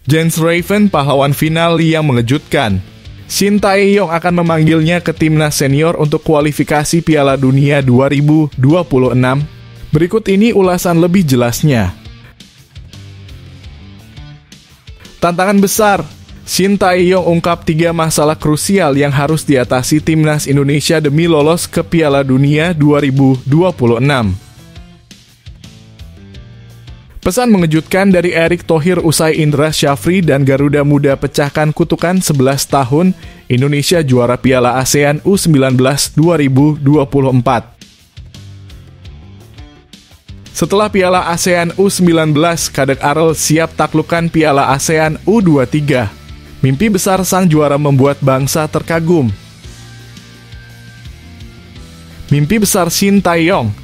Jens Raven, pahlawan final yang mengejutkan. Shin Tae-yong akan memanggilnya ke timnas senior untuk kualifikasi Piala Dunia 2026. Berikut ini ulasan lebih jelasnya. Tantangan besar. Shin Tae-yong ungkap 3 masalah krusial yang harus diatasi timnas Indonesia demi lolos ke Piala Dunia 2026. Pesan mengejutkan dari Erick Thohir usai Indra Syafri dan Garuda Muda pecahkan kutukan 11 tahun Indonesia juara Piala ASEAN U19 2024. Setelah Piala ASEAN U19, Kadek Arel siap taklukkan Piala ASEAN U23. Mimpi besar sang juara membuat bangsa terkagum. Mimpi besar Shin Tae-yong.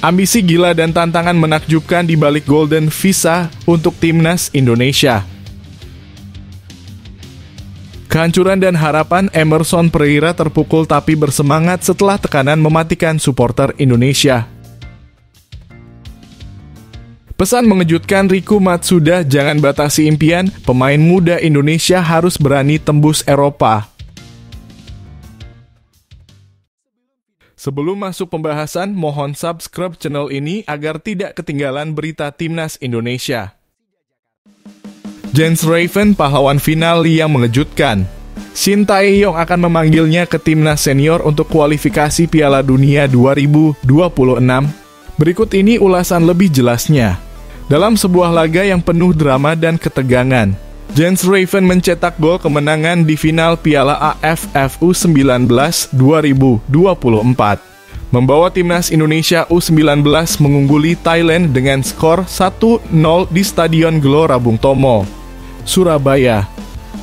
Ambisi gila dan tantangan menakjubkan di balik Golden Visa untuk timnas Indonesia. Kehancuran dan harapan Emerson Pereira terpukul tapi bersemangat setelah tekanan mematikan supporter Indonesia. Pesan mengejutkan Riku Matsuda, jangan batasi impian, pemain muda Indonesia harus berani tembus Eropa. Sebelum masuk pembahasan, mohon subscribe channel ini agar tidak ketinggalan berita timnas Indonesia. Jens Raven, pahlawan final yang mengejutkan. Shin Tae-yong akan memanggilnya ke timnas senior untuk kualifikasi Piala Dunia 2026. Berikut ini ulasan lebih jelasnya. Dalam sebuah laga yang penuh drama dan ketegangan, Jens Raven mencetak gol kemenangan di final Piala AFF U19 2024. Membawa timnas Indonesia U19 mengungguli Thailand dengan skor 1-0 di Stadion Gelora Bung Tomo, Surabaya.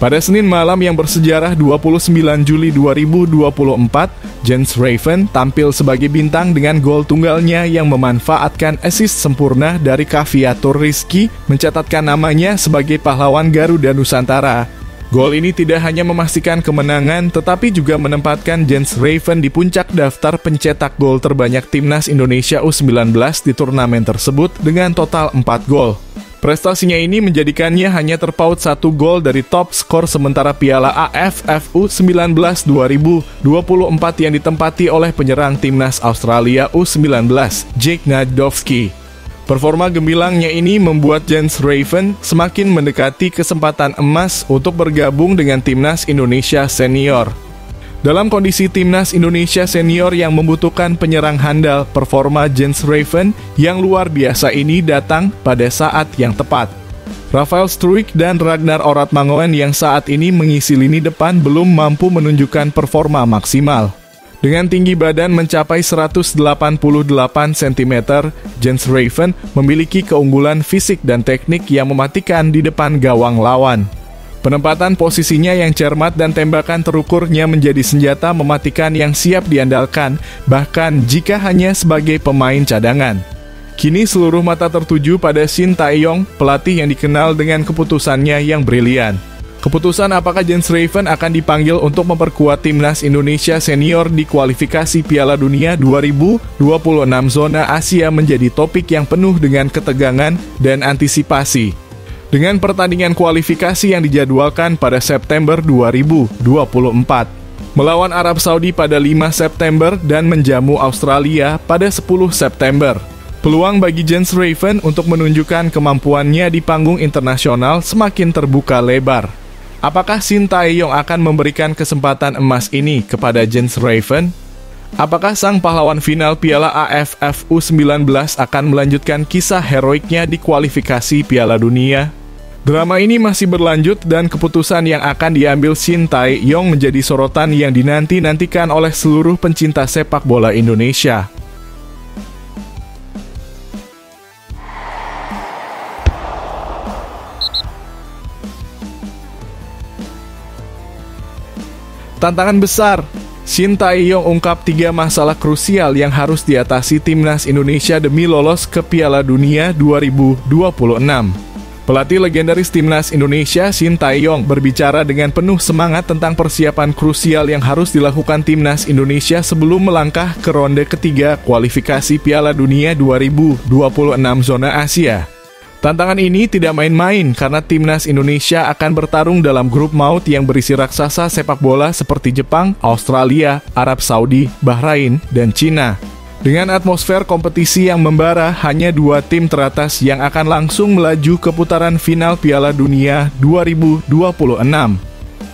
Pada Senin malam yang bersejarah 29 Juli 2024, Jens Raven tampil sebagai bintang dengan gol tunggalnya yang memanfaatkan assist sempurna dari Kaviatur Rizky, mencatatkan namanya sebagai pahlawan Garuda Nusantara. Gol ini tidak hanya memastikan kemenangan, tetapi juga menempatkan Jens Raven di puncak daftar pencetak gol terbanyak timnas Indonesia U19 di turnamen tersebut dengan total 4 gol. Prestasinya ini menjadikannya hanya terpaut 1 gol dari top skor sementara Piala AFF U19 2024 yang ditempati oleh penyerang timnas Australia U19, Jake Nadovsky. Performa gemilangnya ini membuat Jens Raven semakin mendekati kesempatan emas untuk bergabung dengan timnas Indonesia senior. Dalam kondisi timnas Indonesia senior yang membutuhkan penyerang handal, performa Jens Raven yang luar biasa ini datang pada saat yang tepat. Rafael Struijk dan Ragnar Oratmangoen yang saat ini mengisi lini depan belum mampu menunjukkan performa maksimal. Dengan tinggi badan mencapai 188 cm, Jens Raven memiliki keunggulan fisik dan teknik yang mematikan di depan gawang lawan. Penempatan posisinya yang cermat dan tembakan terukurnya menjadi senjata mematikan yang siap diandalkan, bahkan jika hanya sebagai pemain cadangan. Kini seluruh mata tertuju pada Shin Tae-yong, pelatih yang dikenal dengan keputusannya yang brilian. Keputusan apakah Jens Raven akan dipanggil untuk memperkuat timnas Indonesia senior di kualifikasi Piala Dunia 2026 zona Asia menjadi topik yang penuh dengan ketegangan dan antisipasi. Dengan pertandingan kualifikasi yang dijadwalkan pada September 2024, melawan Arab Saudi pada 5 September dan menjamu Australia pada 10 September. Peluang bagi Jens Raven untuk menunjukkan kemampuannya di panggung internasional semakin terbuka lebar. Apakah Shin Tae-yong akan memberikan kesempatan emas ini kepada Jens Raven? Apakah sang pahlawan final Piala AFF U19 akan melanjutkan kisah heroiknya di kualifikasi Piala Dunia? Drama ini masih berlanjut dan keputusan yang akan diambil Shin Tae-yong menjadi sorotan yang dinanti-nantikan oleh seluruh pencinta sepak bola Indonesia. Tantangan besar. Shin Tae-yong ungkap 3 masalah krusial yang harus diatasi timnas Indonesia demi lolos ke Piala Dunia 2026. Pelatih legendaris timnas Indonesia Shin Tae-yong berbicara dengan penuh semangat tentang persiapan krusial yang harus dilakukan timnas Indonesia sebelum melangkah ke ronde ketiga kualifikasi Piala Dunia 2026 zona Asia. Tantangan ini tidak main-main karena timnas Indonesia akan bertarung dalam grup maut yang berisi raksasa sepak bola seperti Jepang, Australia, Arab Saudi, Bahrain, dan Cina. Dengan atmosfer kompetisi yang membara, hanya 2 tim teratas yang akan langsung melaju ke putaran final Piala Dunia 2026.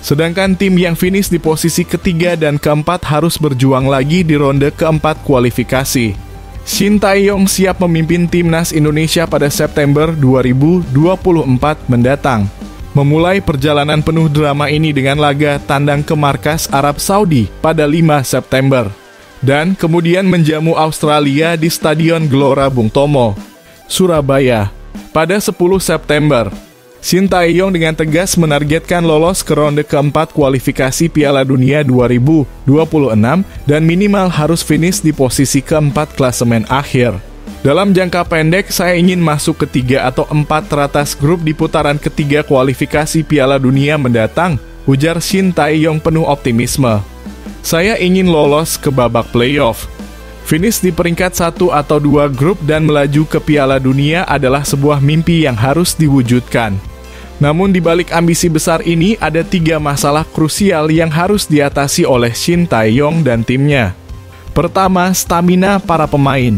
Sedangkan tim yang finish di posisi ketiga dan keempat harus berjuang lagi di ronde keempat kualifikasi. Shin Tae-yong siap memimpin timnas Indonesia pada September 2024 mendatang. Memulai perjalanan penuh drama ini dengan laga tandang ke markas Arab Saudi pada 5 September. Dan kemudian menjamu Australia di Stadion Gelora Bung Tomo, Surabaya, pada 10 September. Shin Tae-yong dengan tegas menargetkan lolos ke ronde keempat kualifikasi Piala Dunia 2026 dan minimal harus finish di posisi keempat klasemen akhir. Dalam jangka pendek, saya ingin masuk ke 3 atau 4 teratas grup di putaran ketiga kualifikasi Piala Dunia mendatang, ujar Shin Tae-yong penuh optimisme. Saya ingin lolos ke babak playoff. Finish di peringkat 1 atau 2 grup dan melaju ke Piala Dunia adalah sebuah mimpi yang harus diwujudkan. Namun di balik ambisi besar ini ada 3 masalah krusial yang harus diatasi oleh Shin Tae-yong dan timnya. Pertama, stamina para pemain.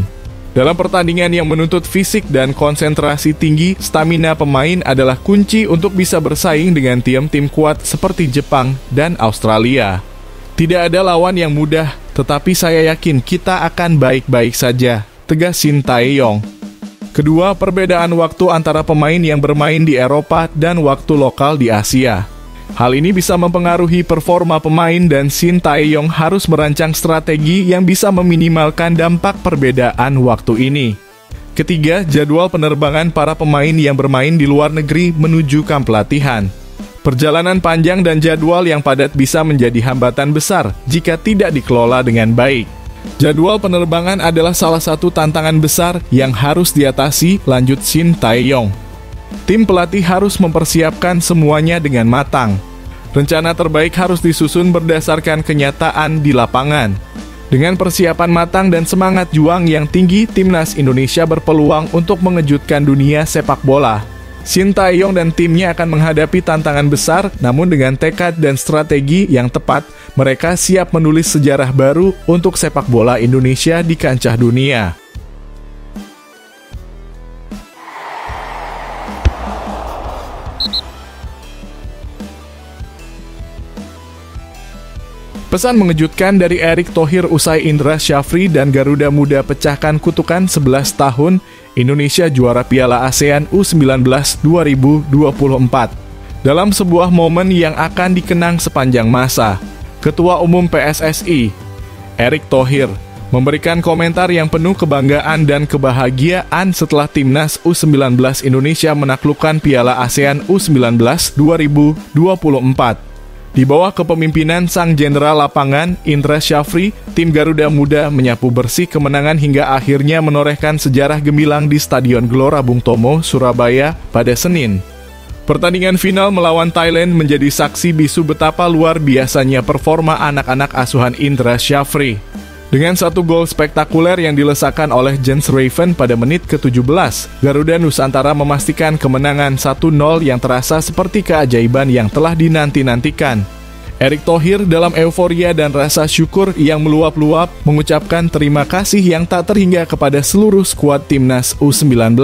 Dalam pertandingan yang menuntut fisik dan konsentrasi tinggi, stamina pemain adalah kunci untuk bisa bersaing dengan tim-tim kuat seperti Jepang dan Australia. Tidak ada lawan yang mudah, tetapi saya yakin kita akan baik-baik saja, tegas Shin Tae-yong. Kedua, perbedaan waktu antara pemain yang bermain di Eropa dan waktu lokal di Asia. Hal ini bisa mempengaruhi performa pemain dan Shin Tae-yong harus merancang strategi yang bisa meminimalkan dampak perbedaan waktu ini. Ketiga, jadwal penerbangan para pemain yang bermain di luar negeri menuju kamp latihan. Perjalanan panjang dan jadwal yang padat bisa menjadi hambatan besar jika tidak dikelola dengan baik. Jadwal penerbangan adalah salah satu tantangan besar yang harus diatasi, lanjut Shin Tae-yong. Tim pelatih harus mempersiapkan semuanya dengan matang. Rencana terbaik harus disusun berdasarkan kenyataan di lapangan. Dengan persiapan matang dan semangat juang yang tinggi, timnas Indonesia berpeluang untuk mengejutkan dunia sepak bola. Shin Tae-yong dan timnya akan menghadapi tantangan besar, namun dengan tekad dan strategi yang tepat, mereka siap menulis sejarah baru untuk sepak bola Indonesia di kancah dunia. Pesan mengejutkan dari Erick Thohir usai Indra Syafri dan Garuda Muda pecahkan kutukan 11 tahun Indonesia juara Piala ASEAN U19 2024. Dalam sebuah momen yang akan dikenang sepanjang masa, Ketua Umum PSSI, Erick Thohir, memberikan komentar yang penuh kebanggaan dan kebahagiaan setelah timnas U19 Indonesia menaklukkan Piala ASEAN U19 2024. Di bawah kepemimpinan sang jenderal lapangan, Indra Syafri, tim Garuda Muda menyapu bersih kemenangan hingga akhirnya menorehkan sejarah gemilang di Stadion Gelora Bung Tomo, Surabaya, pada Senin. Pertandingan final melawan Thailand menjadi saksi bisu betapa luar biasanya performa anak-anak asuhan Indra Syafri. Dengan 1 gol spektakuler yang dilesakan oleh Jens Raven pada menit ke-17, Garuda Nusantara memastikan kemenangan 1-0 yang terasa seperti keajaiban yang telah dinanti-nantikan. Erick Thohir dalam euforia dan rasa syukur yang meluap-luap mengucapkan terima kasih yang tak terhingga kepada seluruh skuad timnas U19.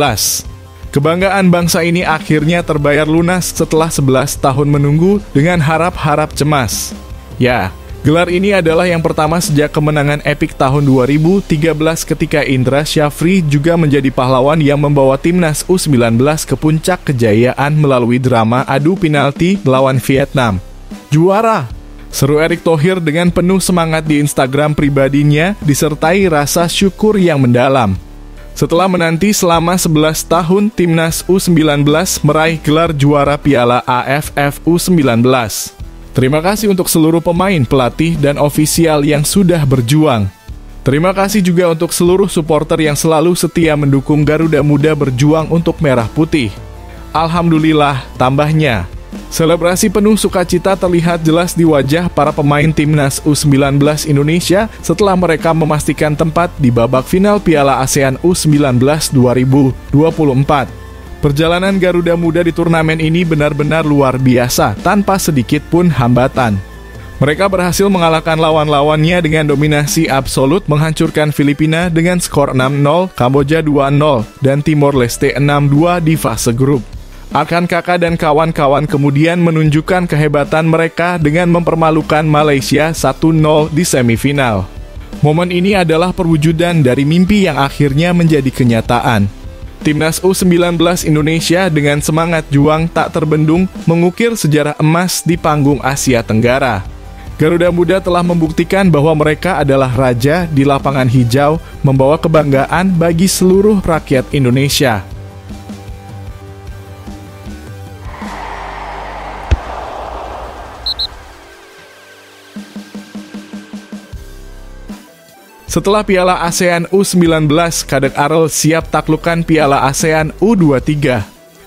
Kebanggaan bangsa ini akhirnya terbayar lunas setelah 11 tahun menunggu dengan harap-harap cemas. Ya, gelar ini adalah yang pertama sejak kemenangan epik tahun 2013 ketika Indra Syafri juga menjadi pahlawan yang membawa timnas U19 ke puncak kejayaan melalui drama adu penalti melawan Vietnam. Juara! Seru Erick Thohir dengan penuh semangat di Instagram pribadinya disertai rasa syukur yang mendalam. Setelah menanti selama 11 tahun, timnas U19 meraih gelar juara Piala AFF U19. Terima kasih untuk seluruh pemain, pelatih, dan ofisial yang sudah berjuang. Terima kasih juga untuk seluruh supporter yang selalu setia mendukung Garuda Muda berjuang untuk merah putih. Alhamdulillah, tambahnya. Selebrasi penuh sukacita terlihat jelas di wajah para pemain timnas U19 Indonesia setelah mereka memastikan tempat di babak final Piala ASEAN U19 2024. Perjalanan Garuda Muda di turnamen ini benar-benar luar biasa, tanpa sedikit pun hambatan. Mereka berhasil mengalahkan lawan-lawannya dengan dominasi absolut, menghancurkan Filipina dengan skor 6-0, Kamboja 2-0, dan Timor Leste 6-2 di fase grup. Arkan Kakak dan kawan-kawan kemudian menunjukkan kehebatan mereka dengan mempermalukan Malaysia 1-0 di semifinal. Momen ini adalah perwujudan dari mimpi yang akhirnya menjadi kenyataan. Timnas U19 Indonesia dengan semangat juang tak terbendung mengukir sejarah emas di panggung Asia Tenggara. Garuda Muda telah membuktikan bahwa mereka adalah raja di lapangan hijau, membawa kebanggaan bagi seluruh rakyat Indonesia. Setelah Piala ASEAN U19, Kadek Arel siap taklukkan Piala ASEAN U23.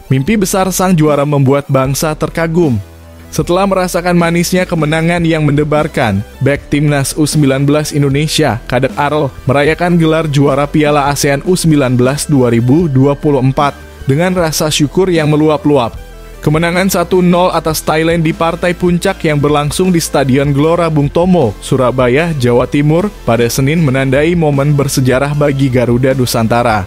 Mimpi besar sang juara membuat bangsa terkagum. Setelah merasakan manisnya kemenangan yang mendebarkan, bek Timnas U19 Indonesia, Kadek Arel, merayakan gelar juara Piala ASEAN U19 2024 dengan rasa syukur yang meluap-luap. Kemenangan 1-0 atas Thailand di partai puncak yang berlangsung di Stadion Gelora Bung Tomo, Surabaya, Jawa Timur, pada Senin menandai momen bersejarah bagi Garuda Nusantara.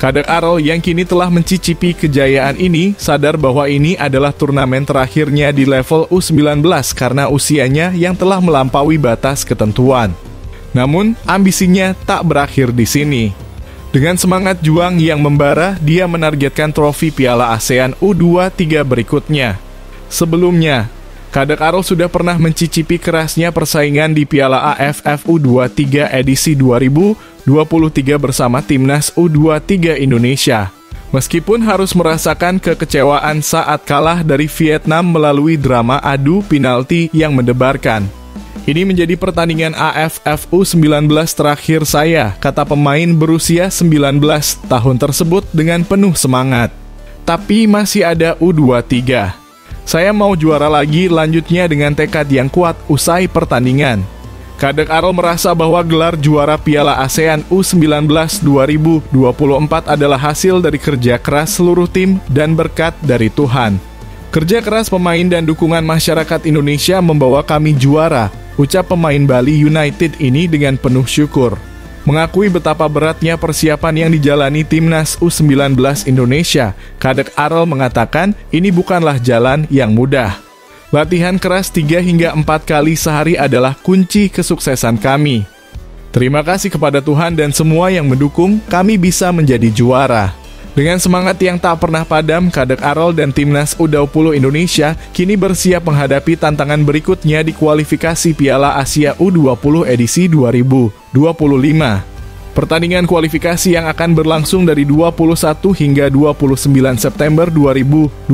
Kadek Arel yang kini telah mencicipi kejayaan ini sadar bahwa ini adalah turnamen terakhirnya di level U19 karena usianya yang telah melampaui batas ketentuan. Namun, ambisinya tak berakhir di sini. Dengan semangat juang yang membara, dia menargetkan trofi Piala ASEAN U23 berikutnya. Sebelumnya, Kadek Arel sudah pernah mencicipi kerasnya persaingan di Piala AFF U23 edisi 2023 bersama Timnas U23 Indonesia. Meskipun harus merasakan kekecewaan saat kalah dari Vietnam melalui drama adu penalti yang mendebarkan. Ini menjadi pertandingan AFF U19 terakhir saya, kata pemain berusia 19 tahun tersebut dengan penuh semangat. Tapi masih ada U23. Saya mau juara lagi, lanjutnya dengan tekad yang kuat usai pertandingan. Kadek Arel merasa bahwa gelar juara Piala ASEAN U19 2024 adalah hasil dari kerja keras seluruh tim dan berkat dari Tuhan. Kerja keras pemain dan dukungan masyarakat Indonesia membawa kami juara, ucap pemain Bali United ini dengan penuh syukur. Mengakui betapa beratnya persiapan yang dijalani Timnas U19 Indonesia, Kadek Arel mengatakan ini bukanlah jalan yang mudah. Latihan keras 3 hingga 4 kali sehari adalah kunci kesuksesan kami. Terima kasih kepada Tuhan dan semua yang mendukung, kami bisa menjadi juara. Dengan semangat yang tak pernah padam, Kadek Arel dan Timnas U20 Indonesia kini bersiap menghadapi tantangan berikutnya di kualifikasi Piala Asia U20 edisi 2025. Pertandingan kualifikasi yang akan berlangsung dari 21 hingga 29 September 2024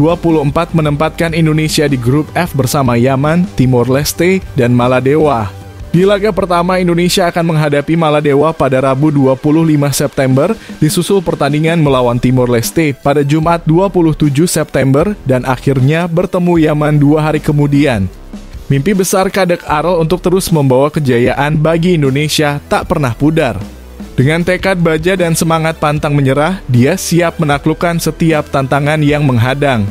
menempatkan Indonesia di grup F bersama Yaman, Timor Leste, dan Maladewa. Di laga pertama, Indonesia akan menghadapi Maladewa pada Rabu 25 September, disusul pertandingan melawan Timor Leste pada Jumat 27 September, dan akhirnya bertemu Yaman 2 hari kemudian. Mimpi besar Kadek Arel untuk terus membawa kejayaan bagi Indonesia tak pernah pudar. Dengan tekad baja dan semangat pantang menyerah, dia siap menaklukkan setiap tantangan yang menghadang.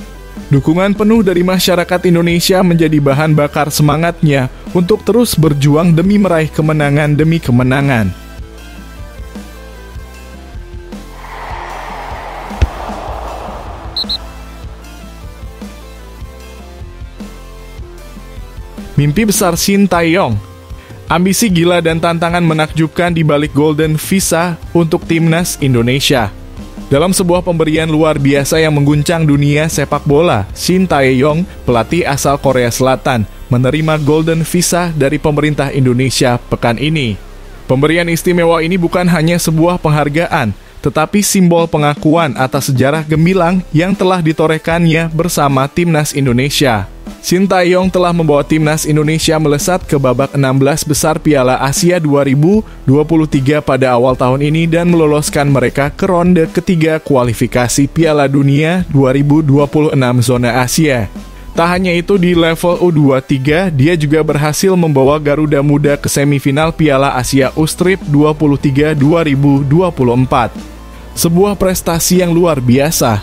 Dukungan penuh dari masyarakat Indonesia menjadi bahan bakar semangatnya untuk terus berjuang demi meraih kemenangan demi kemenangan. Mimpi besar Shin Tae-yong. Ambisi gila dan tantangan menakjubkan di balik Golden Visa untuk Timnas Indonesia. Dalam sebuah pemberian luar biasa yang mengguncang dunia sepak bola, Shin Tae-yong, pelatih asal Korea Selatan, menerima Golden Visa dari pemerintah Indonesia pekan ini. Pemberian istimewa ini bukan hanya sebuah penghargaan, tetapi simbol pengakuan atas sejarah gemilang yang telah ditorehkannya bersama Timnas Indonesia. Shin Tae-yong telah membawa Timnas Indonesia melesat ke babak 16 besar Piala Asia 2023 pada awal tahun ini dan meloloskan mereka ke ronde ketiga kualifikasi Piala Dunia 2026 zona Asia. Tak hanya itu, di level U23, dia juga berhasil membawa Garuda Muda ke semifinal Piala Asia U-Strip 23 2024. Sebuah prestasi yang luar biasa.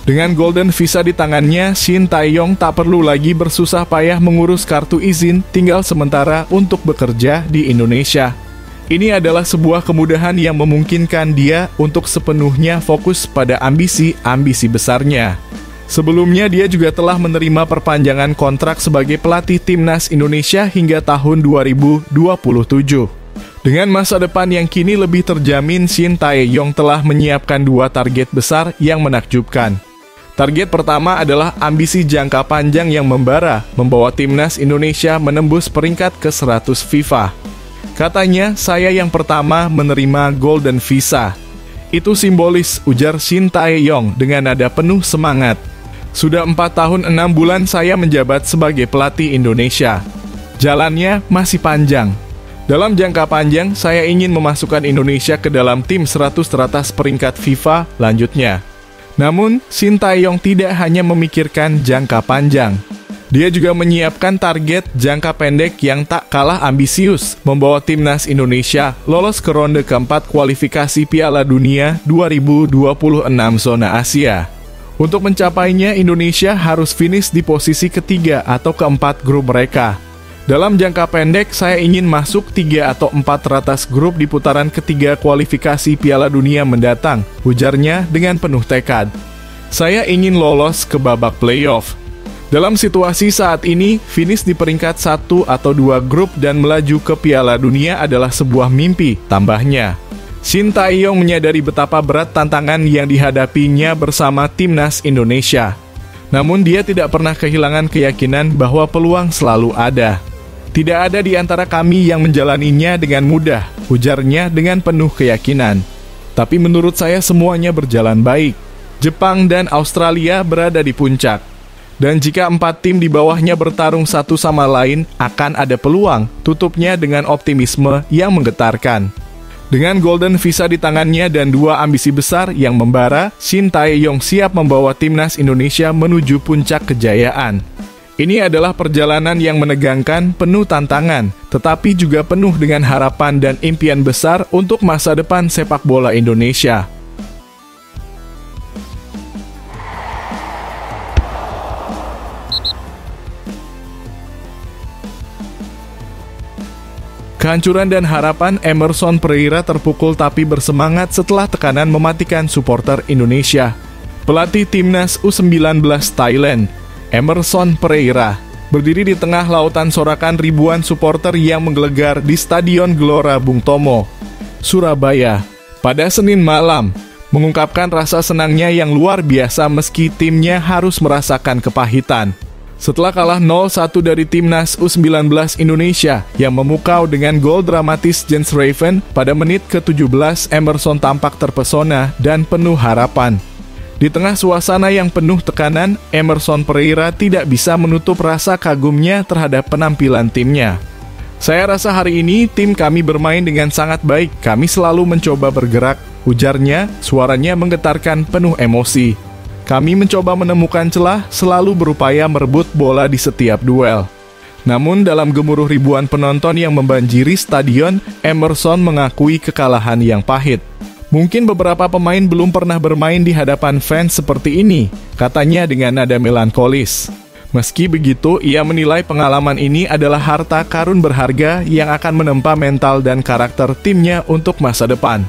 Dengan Golden Visa di tangannya, Shin Tae-yong tak perlu lagi bersusah payah mengurus kartu izin tinggal sementara untuk bekerja di Indonesia. Ini adalah sebuah kemudahan yang memungkinkan dia untuk sepenuhnya fokus pada ambisi besarnya. Sebelumnya dia juga telah menerima perpanjangan kontrak sebagai pelatih timnas Indonesia hingga tahun 2027. Dengan masa depan yang kini lebih terjamin, Shin Tae-yong telah menyiapkan 2 target besar yang menakjubkan. Target pertama adalah ambisi jangka panjang yang membara, membawa timnas Indonesia menembus peringkat ke-100 FIFA. Katanya, saya yang pertama menerima Golden Visa. Itu simbolis, ujar Shin Tae-yong dengan nada penuh semangat. Sudah 4 tahun 6 bulan saya menjabat sebagai pelatih Indonesia. Jalannya masih panjang. Dalam jangka panjang, saya ingin memasukkan Indonesia ke dalam tim 100 teratas peringkat FIFA lanjutnya. Namun, Shin Tae-yong tidak hanya memikirkan jangka panjang. Dia juga menyiapkan target jangka pendek yang tak kalah ambisius, membawa timnas Indonesia lolos ke ronde keempat kualifikasi Piala Dunia 2026 zona Asia. Untuk mencapainya, Indonesia harus finish di posisi ketiga atau keempat grup mereka. Dalam jangka pendek, saya ingin masuk 3 atau 4 teratas grup di putaran ketiga kualifikasi Piala Dunia mendatang, ujarnya dengan penuh tekad. Saya ingin lolos ke babak playoff. Dalam situasi saat ini, finish di peringkat 1 atau 2 grup dan melaju ke Piala Dunia adalah sebuah mimpi, tambahnya. Shin Tae-yong menyadari betapa berat tantangan yang dihadapinya bersama timnas Indonesia. Namun dia tidak pernah kehilangan keyakinan bahwa peluang selalu ada. Tidak ada di antara kami yang menjalaninya dengan mudah, ujarnya dengan penuh keyakinan. Tapi menurut saya semuanya berjalan baik. Jepang dan Australia berada di puncak. Dan jika 4 tim di bawahnya bertarung satu sama lain, akan ada peluang, tutupnya dengan optimisme yang menggetarkan. Dengan Golden Visa di tangannya dan 2 ambisi besar yang membara, Shin Tae-yong siap membawa timnas Indonesia menuju puncak kejayaan. Ini adalah perjalanan yang menegangkan, penuh tantangan, tetapi juga penuh dengan harapan dan impian besar untuk masa depan sepak bola Indonesia. Kehancuran dan harapan Emerson Pereira terpukul tapi bersemangat setelah tekanan mematikan supporter Indonesia. Pelatih timnas U19 Thailand, Emerson Pereira, berdiri di tengah lautan sorakan ribuan supporter yang menggelegar di Stadion Gelora Bung Tomo, Surabaya, pada Senin malam, mengungkapkan rasa senangnya yang luar biasa meski timnya harus merasakan kepahitan. Setelah kalah 0-1 dari timnas U19 Indonesia yang memukau dengan gol dramatis Jens Raven pada menit ke-17, Emerson tampak terpesona dan penuh harapan. Di tengah suasana yang penuh tekanan, Emerson Pereira tidak bisa menutup rasa kagumnya terhadap penampilan timnya. Saya rasa hari ini tim kami bermain dengan sangat baik, kami selalu mencoba bergerak, ujarnya, suaranya menggetarkan penuh emosi. Kami mencoba menemukan celah, selalu berupaya merebut bola di setiap duel. Namun dalam gemuruh ribuan penonton yang membanjiri stadion, Emerson mengakui kekalahan yang pahit. Mungkin beberapa pemain belum pernah bermain di hadapan fans seperti ini, katanya dengan nada melankolis. Meski begitu, ia menilai pengalaman ini adalah harta karun berharga yang akan menempa mental dan karakter timnya untuk masa depan.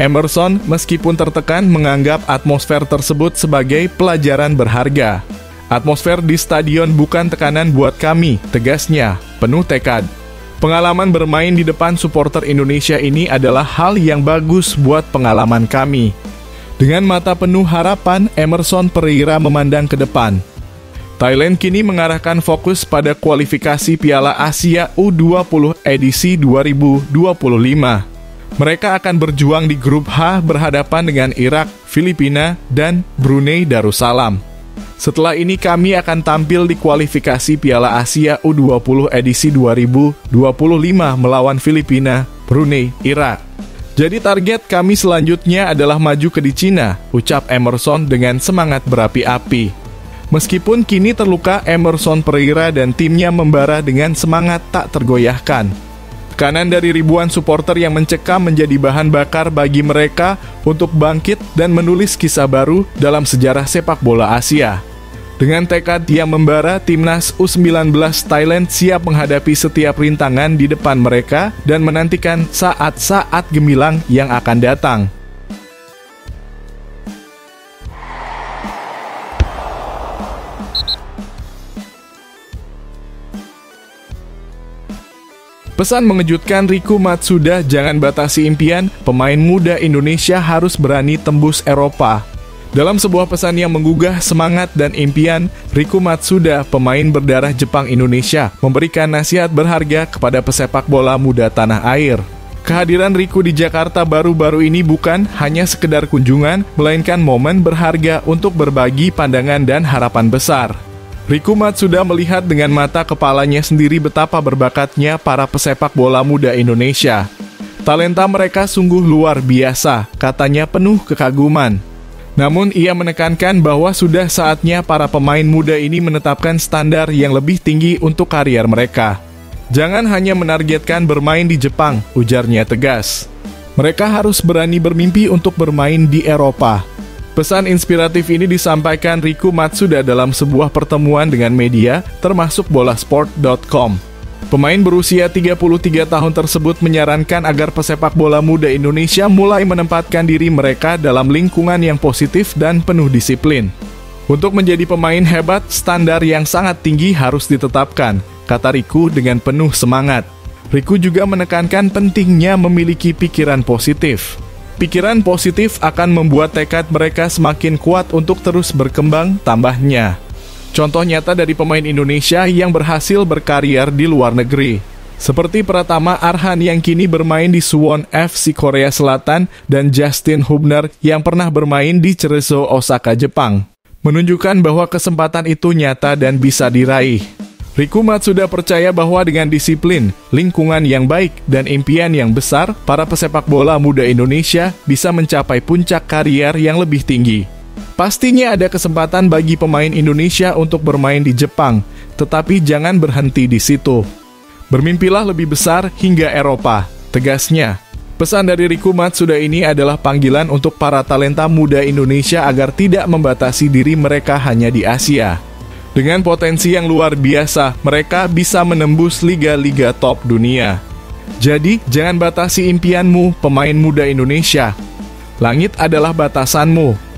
Emerson, meskipun tertekan, menganggap atmosfer tersebut sebagai pelajaran berharga. Atmosfer di stadion bukan tekanan buat kami, tegasnya, penuh tekad. Pengalaman bermain di depan supporter Indonesia ini adalah hal yang bagus buat pengalaman kami. Dengan mata penuh harapan, Emerson Pereira memandang ke depan. Thailand kini mengarahkan fokus pada kualifikasi Piala Asia U20 edisi 2025. Mereka akan berjuang di grup H berhadapan dengan Irak, Filipina, dan Brunei Darussalam. Setelah ini kami akan tampil di kualifikasi Piala Asia U20 edisi 2025 melawan Filipina, Brunei, Irak. Jadi target kami selanjutnya adalah maju ke di Cina, ucap Emerson dengan semangat berapi-api. Meskipun kini terluka, Emerson Pereira dan timnya membara dengan semangat tak tergoyahkan. Tekanan dari ribuan supporter yang mencekam menjadi bahan bakar bagi mereka untuk bangkit dan menulis kisah baru dalam sejarah sepak bola Asia. Dengan tekad yang membara, timnas U19 Thailand siap menghadapi setiap rintangan di depan mereka dan menantikan saat-saat gemilang yang akan datang. Pesan mengejutkan Riku Matsuda, jangan batasi impian, pemain muda Indonesia harus berani tembus Eropa. Dalam sebuah pesan yang menggugah semangat dan impian, Riku Matsuda, pemain berdarah Jepang Indonesia, memberikan nasihat berharga kepada pesepak bola muda tanah air. Kehadiran Riku di Jakarta baru-baru ini bukan hanya sekedar kunjungan, melainkan momen berharga untuk berbagi pandangan dan harapan besar. Riku Matsuda melihat dengan mata kepalanya sendiri betapa berbakatnya para pesepak bola muda Indonesia. Talenta mereka sungguh luar biasa, katanya penuh kekaguman. Namun ia menekankan bahwa sudah saatnya para pemain muda ini menetapkan standar yang lebih tinggi untuk karier mereka. Jangan hanya menargetkan bermain di Jepang, ujarnya tegas. Mereka harus berani bermimpi untuk bermain di Eropa. Pesan inspiratif ini disampaikan Riku Matsuda dalam sebuah pertemuan dengan media, termasuk bolasport.com. Pemain berusia 33 tahun tersebut menyarankan agar pesepak bola muda Indonesia mulai menempatkan diri mereka dalam lingkungan yang positif dan penuh disiplin. Untuk menjadi pemain hebat, standar yang sangat tinggi harus ditetapkan, kata Riku dengan penuh semangat. Riku juga menekankan pentingnya memiliki pikiran positif. Pikiran positif akan membuat tekad mereka semakin kuat untuk terus berkembang, tambahnya. Contoh nyata dari pemain Indonesia yang berhasil berkarier di luar negeri, seperti Pratama Arhan yang kini bermain di Suwon FC Korea Selatan dan Justin Hubner yang pernah bermain di Cerezo Osaka, Jepang, menunjukkan bahwa kesempatan itu nyata dan bisa diraih. Riku Matsuda percaya bahwa dengan disiplin, lingkungan yang baik, dan impian yang besar, para pesepak bola muda Indonesia bisa mencapai puncak karier yang lebih tinggi. Pastinya ada kesempatan bagi pemain Indonesia untuk bermain di Jepang, tetapi jangan berhenti di situ. Bermimpilah lebih besar hingga Eropa, tegasnya. Pesan dari Riku Matsuda ini adalah panggilan untuk para talenta muda Indonesia agar tidak membatasi diri mereka hanya di Asia. Dengan potensi yang luar biasa, mereka bisa menembus liga-liga top dunia. Jadi, jangan batasi impianmu, pemain muda Indonesia. Langit adalah batasanmu.